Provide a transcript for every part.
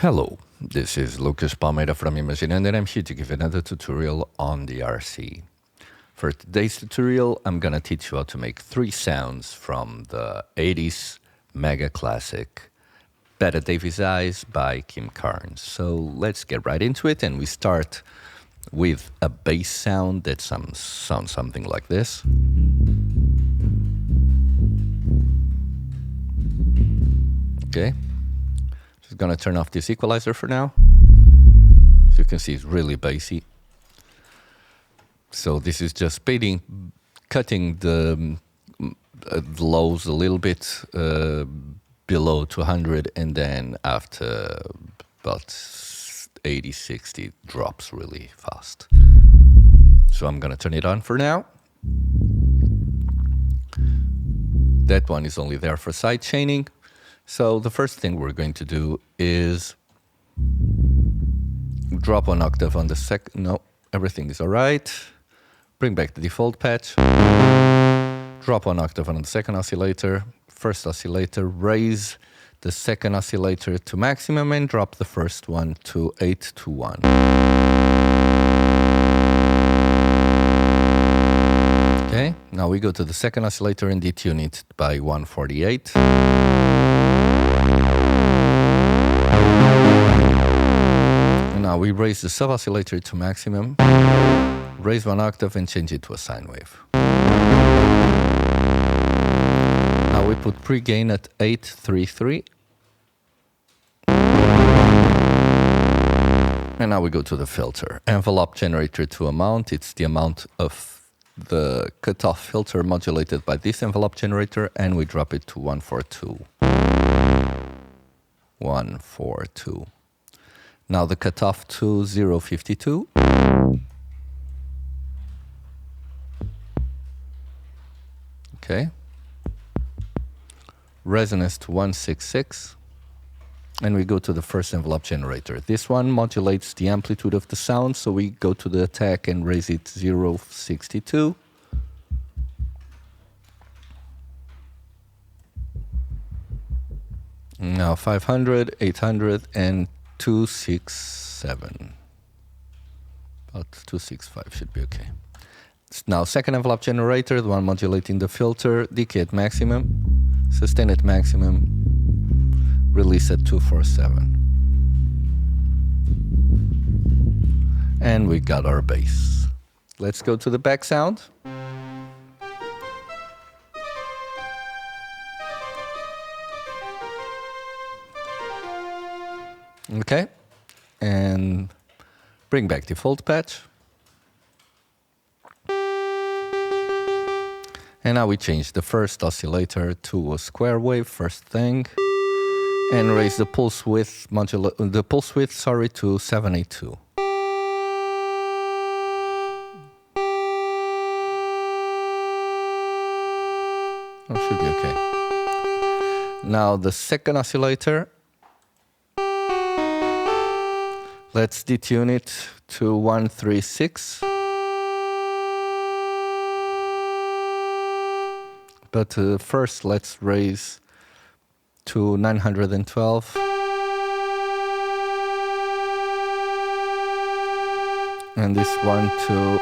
Hello, this is Lucas Palmeira from Imaginando and I'm here to give another tutorial on the RC. For today's tutorial, I'm gonna teach you how to make 3 sounds from the 80s mega classic Bette Davis Eyes by Kim Carnes. So let's get right into it, and we start with a bass sound that sounds something like this. Okay. Just gonna turn off this equalizer for now. As you can see, it's really bassy. So this is just cutting the lows a little bit below 200, and then after about 80, 60, it drops really fast. So I'm gonna turn it on for now. That one is only there for side chaining. So the first thing we're going to do is drop 1 octave on the second. No, everything is all right. Bring back the default patch. Drop 1 octave on the second oscillator. First oscillator, raise the second oscillator to maximum and drop the first one to 8 to 1. Okay, now we go to the second oscillator and detune it by 148. And now we raise the sub-oscillator to maximum, raise 1 octave and change it to a sine wave. Now we put pre-gain at 833. And now we go to the filter. Envelope generator to amount. It's the amount of the cutoff filter modulated by this envelope generator, and we drop it to 142. 142. Now the cutoff to 052. Okay. Resonance to 166. And we go to the first envelope generator. This one modulates the amplitude of the sound, so we go to the attack and raise it 062. Now 500, 800, and 267. About 265 should be okay. Now second envelope generator, the one modulating the filter, decay at maximum, sustain at maximum, release at 247. And we got our bass. Let's go to the back sound. Okay, and bring back default patch. And now we change the first oscillator to a square wave, first thing, and raise the pulse width to 782. That should be okay. Now the second oscillator, let's detune it to 136. But first let's raise to 912. And this one to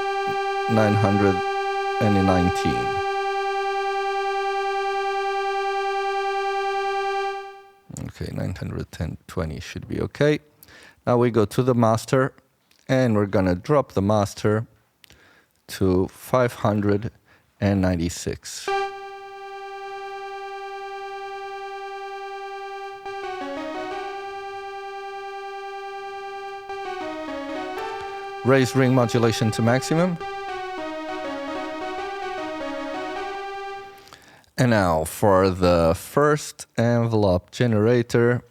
919. Okay, 920 should be okay. Now we go to the master, and we're gonna drop the master to 596. Raise ring modulation to maximum. And now for the first envelope generator,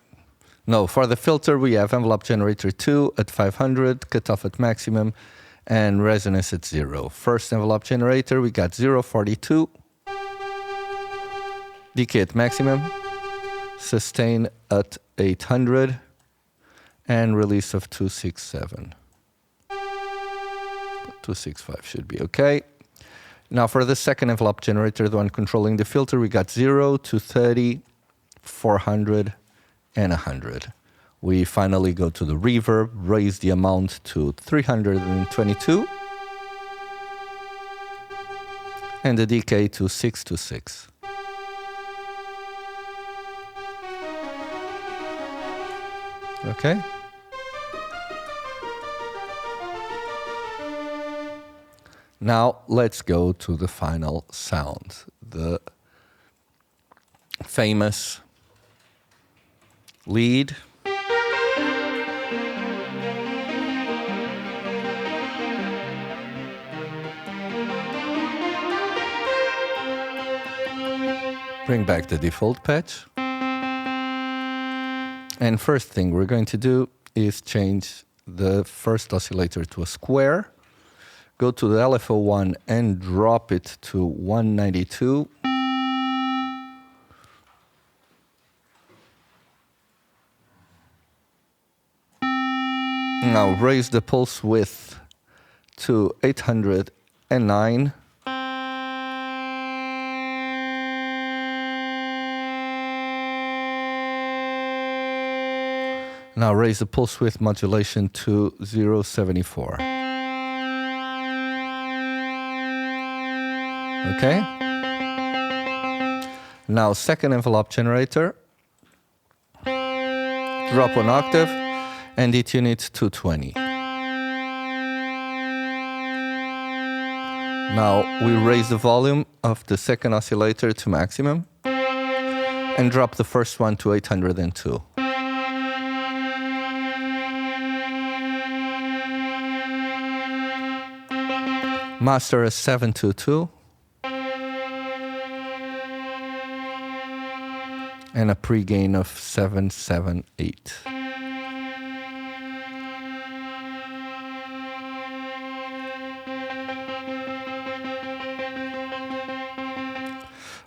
for the filter we have envelope generator 2 at 500, cutoff at maximum, and resonance at 0. First envelope generator we got 042, decay at maximum, sustain at 800, and release of 267. 265 should be okay. Now for the second envelope generator, the one controlling the filter, we got 0 to 30, 400, and 100. We finally go to the reverb, raise the amount to 322, and the decay to 626. Okay. Now let's go to the final sound, the famous lead. Bring back the default patch. And first thing we're going to do is change the first oscillator to a square. Go to the LFO1 and drop it to 192. Now raise the pulse width to 809. Now raise the pulse width modulation to 0.74. Okay. Now second envelope generator. Drop 1 octave and detune it to 20. Now we raise the volume of the second oscillator to maximum and drop the first one to 802. Master is 722. And a pre-gain of 778.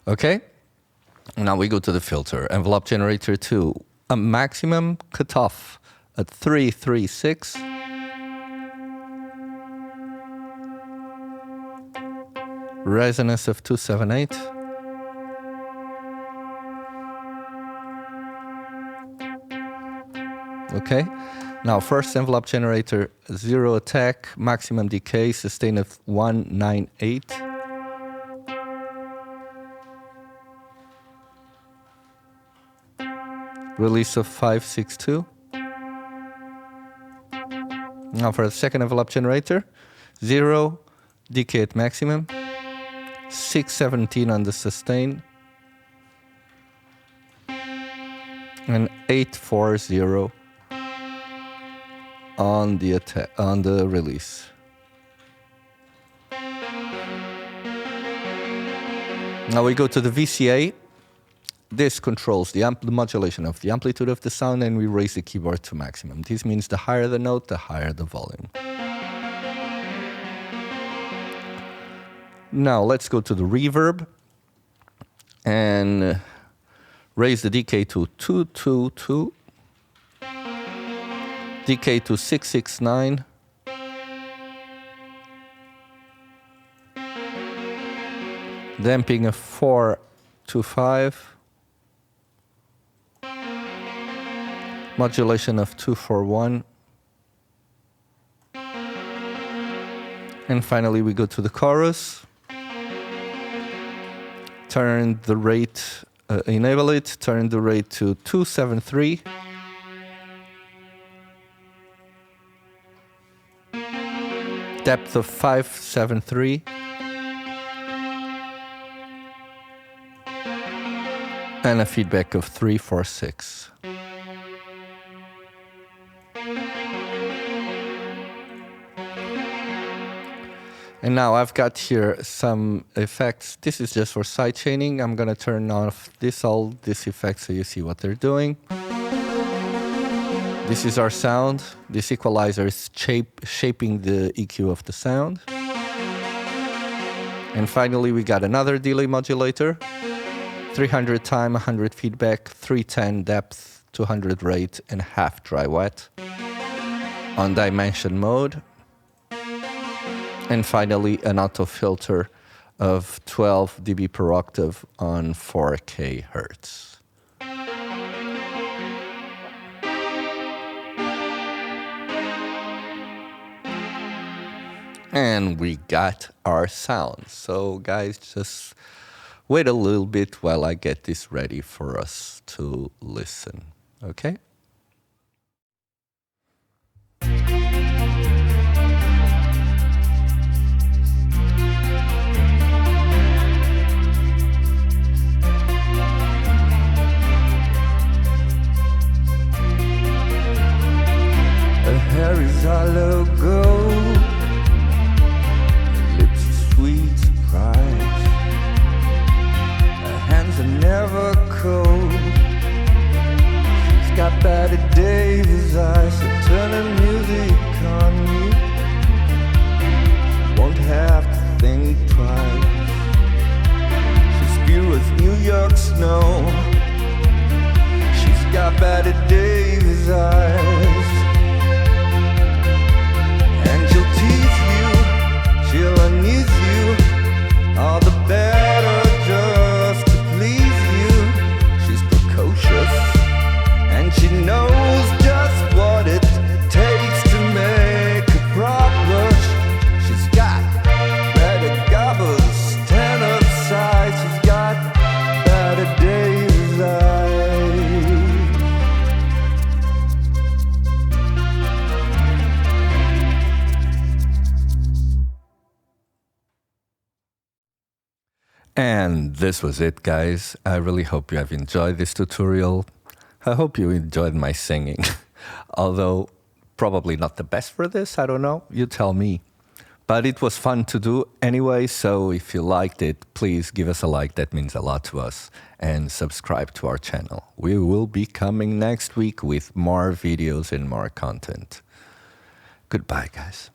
Okay, now we go to the filter. Envelope generator 2, a maximum cutoff at 336. Resonance of 278. Okay, now first envelope generator, 0 attack, maximum decay, sustain of 198. Release of 562. Now for the second envelope generator, 0, decay at maximum, 617 on the sustain, and 840 on the attack, on the release. Now we go to the VCA. This controls the modulation of the amplitude of the sound, and we raise the keyboard to maximum. This means the higher the note, the higher the volume. Now let's go to the reverb and raise the decay to 222, decay to 669, damping of 425, modulation of 241, and finally we go to the chorus. Turn the rate, enable it, turn the rate to 273. Depth of 573. And a feedback of 346. And now I've got here some effects. This is just for side chaining. I'm gonna turn off all these effects so you see what they're doing. This is our sound. This equalizer is shaping the EQ of the sound. And finally, we got another delay modulator. 300 time, 100 feedback, 310 depth, 200 rate, and half dry wet on dimension mode. And finally, an auto filter of 12 dB per octave on 4K hertz. And we got our sound. So guys, just wait a little bit while I get this ready for us to listen, okay? Her hair is hollow gold, her lips are sweet surprise, her hands are never cold. She's got Betty Davis eyes that turn her music on you. Won't have to think twice. She's pure as New York snow. She's got Betty Davis eyes. She'll unease you, all the better just to please you. She's precocious, and she knows just what it takes to make a prop rush. She's got better gobbers, 10 of size. She's got better days eyes. And this was it, guys. I really hope you have enjoyed this tutorial. I hope you enjoyed my singing. Although, probably not the best for this, I don't know. You tell me. But it was fun to do anyway, so if you liked it, please give us a like. That means a lot to us. And subscribe to our channel. We will be coming next week with more videos and more content. Goodbye, guys.